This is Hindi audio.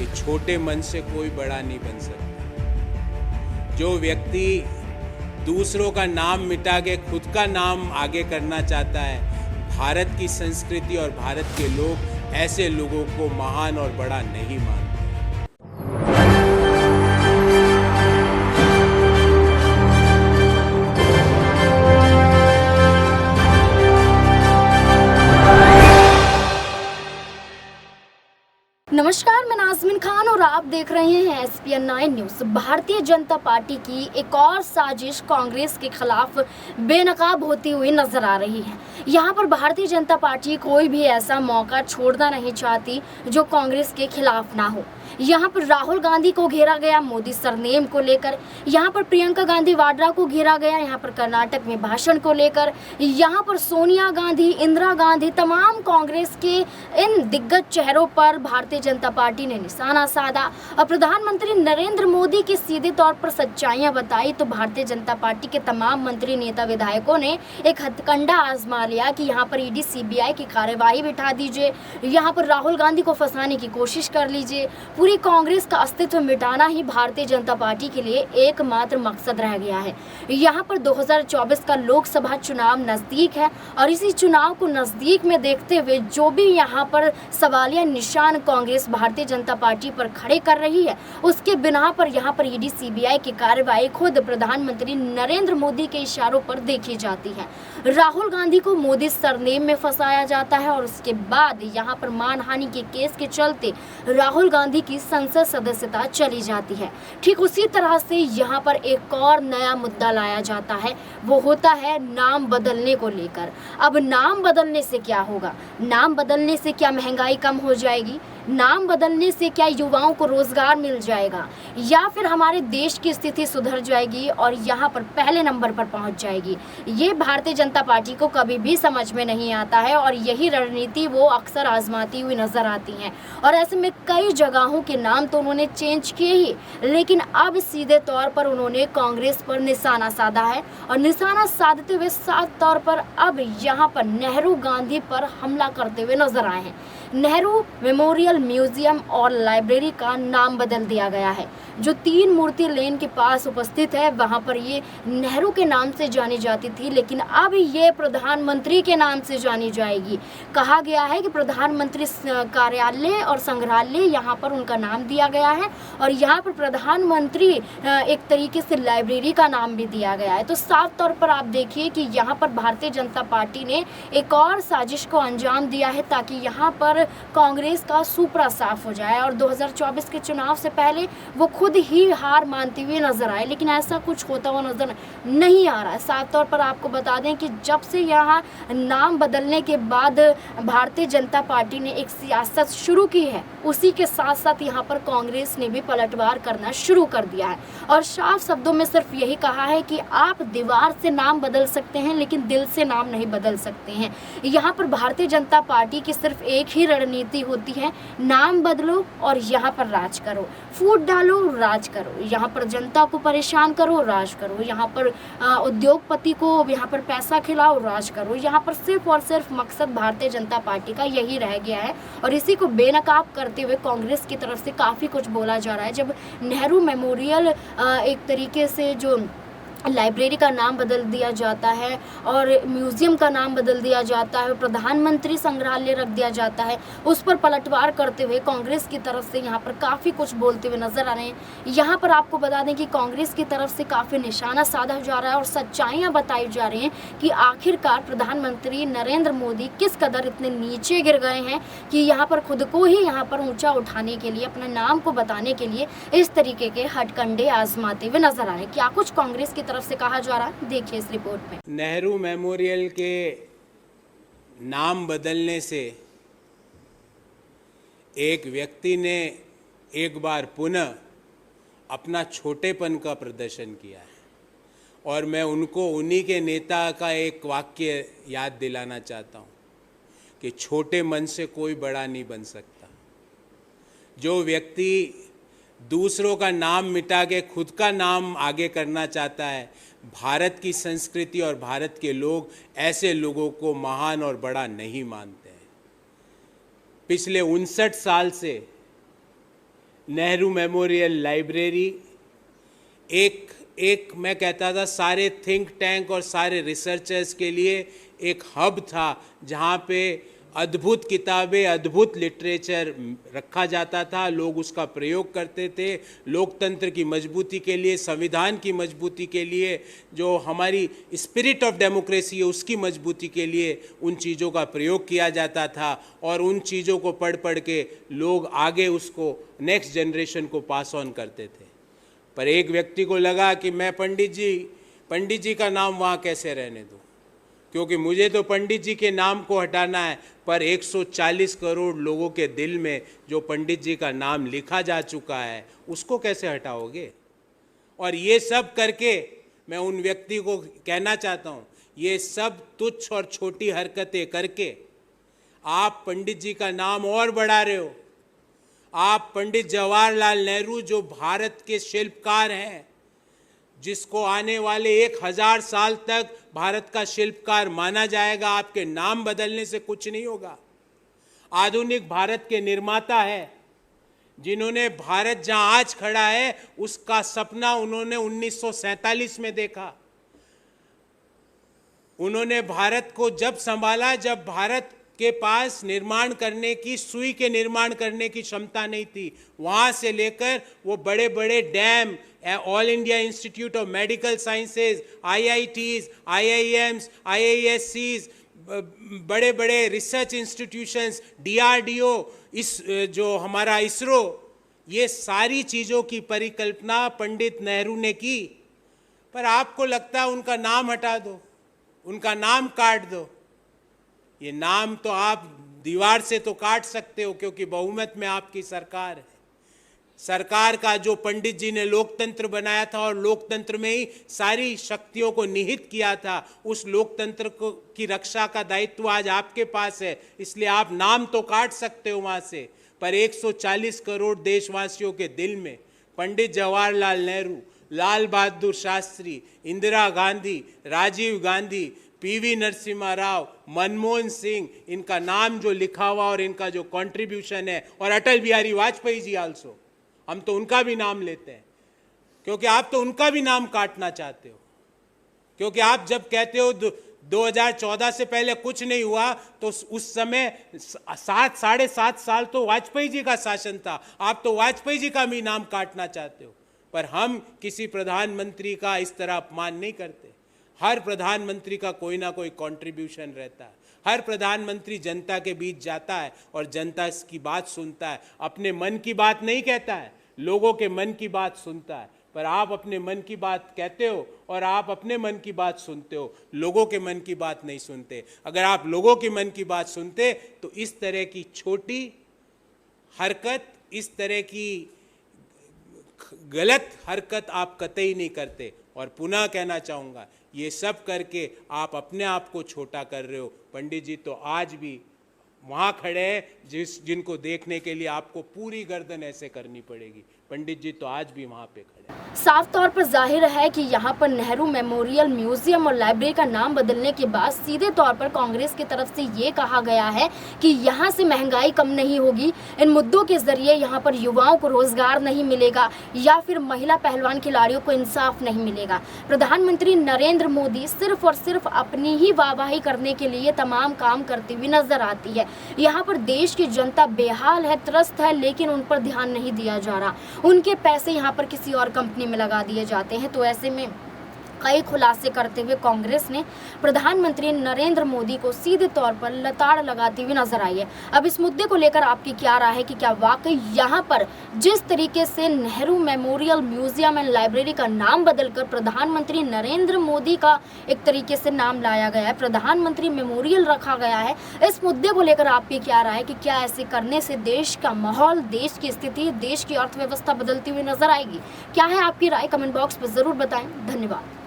कि छोटे मन से कोई बड़ा नहीं बन सकता। जो व्यक्ति दूसरों का नाम मिटा के खुद का नाम आगे करना चाहता है, भारत की संस्कृति और भारत के लोग ऐसे लोगों को महान और बड़ा नहीं मानते। नमस्कार, मैं नाज़मीन खान और आप देख रहे हैं SPN 9 news. Bharatiya Janata party की एक और साजिश कांग्रेस के खिलाफ बेनकाब होती हुई नजर आ रही है। यहाँ पर भारतीय जनता पार्टी कोई भी ऐसा मौका छोड़ना नहीं चाहती जो कांग्रेस के खिलाफ ना हो। यहाँ पर राहुल गांधी को घेरा गया मोदी सरनेम को लेकर, यहाँ पर प्रियंका गांधी वाड्रा को घेरा गया, यहाँ पर कर्नाटक में भाषण को लेकर, यहाँ पर सोनिया गांधी, इंदिरा गांधी, तमाम कांग्रेस के इन दिग्गज चेहरों पर भारतीय जनता पार्टी ने निशाना साधा और प्रधानमंत्री नरेंद्र मोदी की सीधे तौर पर सच्चाइयां बताई। तो भारतीय जनता पार्टी के तमाम मंत्री, नेता, विधायकों ने एक हथकंडा आजमा लिया कि यहाँ पर ईडी CBI की कार्यवाही बिठा दीजिए, यहाँ पर राहुल गांधी को फंसाने की कोशिश कर लीजिए। पूरी कांग्रेस का अस्तित्व मिटाना ही भारतीय जनता पार्टी के लिए एकमात्र मकसद रह गया है। यहाँ पर 2024 का लोकसभा चुनाव नजदीक है और इसी चुनाव को नजदीक में देखते हुए जो भी यहाँ पर सवालिया निशान कांग्रेस भारतीय जनता पार्टी पर खड़े कर रही है, उसके बिना पर यहाँ पर ईडी CBI की कार्रवाई खुद प्रधानमंत्री नरेंद्र मोदी के इशारों पर देखी जाती है। राहुल गांधी को मोदी सरनेम में फंसाया जाता है और उसके बाद यहाँ पर मानहानि के केस के चलते राहुल गांधी की संसद सदस्यता चली जाती है। ठीक उसी तरह से यहाँ पर एक और नया मुद्दा लाया जाता है, वो होता है नाम बदलने को लेकर। अब नाम बदलने से क्या होगा? नाम बदलने से क्या महंगाई कम हो जाएगी? नाम बदलने से क्या युवाओं को रोजगार मिल जाएगा, या फिर हमारे देश की स्थिति सुधर जाएगी और यहाँ पर पहले नंबर पर पहुँच जाएगी? ये भारतीय जनता पार्टी को कभी भी समझ में नहीं आता है और यही रणनीति वो अक्सर आजमाती हुई नजर आती हैं। और ऐसे में कई जगहों के नाम तो उन्होंने चेंज किए ही, लेकिन अब सीधे तौर पर उन्होंने कांग्रेस पर निशाना साधा है और निशाना साधते हुए साफ तौर पर अब यहाँ पर नेहरू गांधी पर हमला करते हुए नजर आए हैं। नेहरू मेमोरियल म्यूजियम और लाइब्रेरी का नाम बदल दिया गया है। जो 3 मूर्ति लेन के पास उपस्थित है, वहां पर ये नेहरू के नाम से जानी जाती थी, लेकिन अब ये प्रधानमंत्री के नाम से जानी जाएगी। कहा गया है कि प्रधानमंत्री कार्यालय और संग्रहालय यहाँ पर उनका नाम दिया गया है और यहाँ पर प्रधानमंत्री एक तरीके से लाइब्रेरी का नाम भी दिया गया है। तो साफ तौर पर आप देखिए कि यहाँ पर भारतीय जनता पार्टी ने एक और साजिश को अंजाम दिया है ताकि यहाँ पर कांग्रेस का सुपड़ा साफ हो जाए और 2024 के चुनाव से पहले वो खुद ही हार मानती हुई नजर आए, लेकिन ऐसा कुछ होता हुआ नजर नहीं आ रहा है। साफ तौर पर आपको बता दें कि जब से यहाँ नाम बदलने के बाद भारतीय जनता पार्टी ने एक सियासत शुरू की है, उसी के साथ साथ यहाँ पर कांग्रेस ने भी पलटवार करना शुरू कर दिया है और साफ शब्दों में सिर्फ यही कहा है कि आप दीवार से नाम बदल सकते हैं लेकिन दिल से नाम नहीं बदल सकते हैं। यहाँ पर भारतीय जनता पार्टी की सिर्फ एक ही रणनीति होती है, नाम बदलो और यहाँ पर राज करो, फूट डालो, राज करो, यहाँ पर जनता को परेशान करो, राज करो, यहाँ पर उद्योगपति को यहाँ पर पैसा खिलाओ, राज करो। यहाँ पर सिर्फ और सिर्फ मकसद भारतीय जनता पार्टी का यही रह गया है और इसी को बेनकाब करते हुए कांग्रेस की तरफ से काफ़ी कुछ बोला जा रहा है। जब नेहरू मेमोरियल एक तरीके से जो लाइब्रेरी का नाम बदल दिया जाता है और म्यूज़ियम का नाम बदल दिया जाता है, प्रधानमंत्री संग्रहालय रख दिया जाता है, उस पर पलटवार करते हुए कांग्रेस की तरफ से यहाँ पर काफ़ी कुछ बोलते हुए नजर आ रहे हैं। यहाँ पर आपको बता दें कि कांग्रेस की तरफ से काफ़ी निशाना साधा जा रहा है और सच्चाइयाँ बताई जा रही हैं कि आखिरकार प्रधानमंत्री नरेंद्र मोदी किस कदर इतने नीचे गिर गए हैं कि यहाँ पर खुद को ही यहाँ पर ऊँचा उठाने के लिए, अपने नाम को बताने के लिए इस तरीके के हथकंडे आजमाते हुए नजर आ रहे हैं। क्या कुछ कांग्रेस की तरफ से कहा जा रहा है, देखिए इस रिपोर्ट में। नेहरू मेमोरियल के नाम बदलने से एक व्यक्ति ने एक बार पुनः अपना छोटेपन का प्रदर्शन किया है और मैं उनको, उन्हीं के नेता का एक वाक्य याद दिलाना चाहता हूँ कि छोटे मन से कोई बड़ा नहीं बन सकता। जो व्यक्ति दूसरों का नाम मिटा के खुद का नाम आगे करना चाहता है, भारत की संस्कृति और भारत के लोग ऐसे लोगों को महान और बड़ा नहीं मानते हैं। पिछले 59 साल से नेहरू मेमोरियल लाइब्रेरी एक मैं कहता था सारे थिंक टैंक और सारे रिसर्चर्स के लिए एक हब था, जहाँ पे अद्भुत किताबें, अद्भुत लिटरेचर रखा जाता था, लोग उसका प्रयोग करते थे। लोकतंत्र की मजबूती के लिए, संविधान की मजबूती के लिए, जो हमारी स्पिरिट ऑफ डेमोक्रेसी है उसकी मजबूती के लिए उन चीज़ों का प्रयोग किया जाता था और उन चीज़ों को पढ़ पढ़ के लोग आगे उसको नेक्स्ट जनरेशन को पास ऑन करते थे। पर एक व्यक्ति को लगा कि मैं पंडित जी का नाम वहाँ कैसे रहने दूँ, क्योंकि मुझे तो पंडित जी के नाम को हटाना है, पर 140 करोड़ लोगों के दिल में जो पंडित जी का नाम लिखा जा चुका है उसको कैसे हटाओगे। और ये सब करके मैं उन व्यक्ति को कहना चाहता हूँ, ये सब तुच्छ और छोटी हरकतें करके आप पंडित जी का नाम और बढ़ा रहे हो। आप पंडित जवाहरलाल नेहरू जो भारत के शिल्पकार हैं, जिसको आने वाले 1000 साल तक भारत का शिल्पकार माना जाएगा, आपके नाम बदलने से कुछ नहीं होगा। आधुनिक भारत के निर्माता है, जिन्होंने भारत जहां आज खड़ा है उसका सपना उन्होंने 1947 में देखा। उन्होंने भारत को जब संभाला जब भारत के पास निर्माण करने की, सुई के निर्माण करने की क्षमता नहीं थी। वहां से लेकर वो बड़े बड़े dam, all India institute of medical sciences, IITs, IIMs, IISCs, बड़े बड़े रिसर्च इंस्टीट्यूशंस, DRDO, इस जो हमारा इसरो, ये सारी चीज़ों की परिकल्पना पंडित नेहरू ने की। पर आपको लगता है उनका नाम हटा दो, उनका नाम काट दो। ये नाम तो आप दीवार से तो काट सकते हो, क्योंकि बहुमत में आपकी सरकार है। सरकार का जो पंडित जी ने लोकतंत्र बनाया था और लोकतंत्र में ही सारी शक्तियों को निहित किया था, उस लोकतंत्र को की रक्षा का दायित्व आज आपके पास है। इसलिए आप नाम तो काट सकते हो वहाँ से, पर 140 करोड़ देशवासियों के दिल में पंडित जवाहरलाल नेहरू, लाल बहादुर शास्त्री, इंदिरा गांधी, राजीव गांधी, PV नरसिम्हा राव, मनमोहन सिंह, इनका नाम जो लिखा हुआ और इनका जो कंट्रीब्यूशन है, और अटल बिहारी वाजपेयी जी आल्सो, हम तो उनका भी नाम लेते हैं, क्योंकि आप तो उनका भी नाम काटना चाहते हो। क्योंकि आप जब कहते हो 2014 से पहले कुछ नहीं हुआ, तो उस समय 7.5 साल तो वाजपेयी जी का शासन था, आप तो वाजपेयी जी का भी नाम काटना चाहते हो। पर हम किसी प्रधानमंत्री का इस तरह अपमान नहीं करते। हर प्रधानमंत्री का कोई ना कोई कंट्रीब्यूशन रहता है। हर प्रधानमंत्री जनता के बीच जाता है और जनता की बात सुनता है, अपने मन की बात नहीं कहता है, लोगों के मन की बात सुनता है। पर आप अपने मन की बात कहते हो और आप अपने मन की बात सुनते हो, लोगों के मन की बात नहीं सुनते। अगर आप लोगों के मन की बात सुनते तो इस तरह की छोटी हरकत, इस तरह की गलत हरकत आप कतई नहीं करते। और पुनः कहना चाहूँगा, ये सब करके आप अपने आप को छोटा कर रहे हो। पंडित जी तो आज भी वहाँ खड़े हैं जिनको देखने के लिए आपको पूरी गर्दन ऐसे करनी पड़ेगी। पंडित जी तो आज भी वहाँ पे खड़े हैं। साफ तौर पर जाहिर है कि यहाँ पर नेहरू मेमोरियल म्यूजियम और लाइब्रेरी का नाम बदलने के बाद सीधे तौर पर कांग्रेस की तरफ से ये कहा गया है कि यहाँ से महंगाई कम नहीं होगी, इन मुद्दों के जरिए यहाँ पर युवाओं को रोजगार नहीं मिलेगा या फिर महिला पहलवान खिलाड़ियों को इंसाफ नहीं मिलेगा। प्रधानमंत्री नरेंद्र मोदी सिर्फ और सिर्फ अपनी ही वाहवाही करने के लिए तमाम काम करती हुई नजर आती है। यहाँ पर देश की जनता बेहाल है, त्रस्त है, लेकिन उन पर ध्यान नहीं दिया जा रहा। उनके पैसे यहाँ पर किसी और कंपनी में लगा दिए जाते हैं। तो ऐसे में कई खुलासे करते हुए कांग्रेस ने प्रधानमंत्री नरेंद्र मोदी को सीधे तौर पर लताड़ लगाती हुई नजर आई है। अब इस मुद्दे को लेकर आपकी क्या राय है कि क्या वाकई यहाँ पर जिस तरीके से Nehru memorial museum and library का नाम बदलकर प्रधानमंत्री नरेंद्र मोदी का एक तरीके से नाम लाया गया है, प्रधानमंत्री मेमोरियल रखा गया है, इस मुद्दे को लेकर आपकी क्या राय है कि क्या ऐसे करने से देश का माहौल, देश की स्थिति, देश की अर्थव्यवस्था बदलती हुई नजर आएगी? क्या है आपकी राय? कमेंट बॉक्स पर जरूर बताएं। धन्यवाद।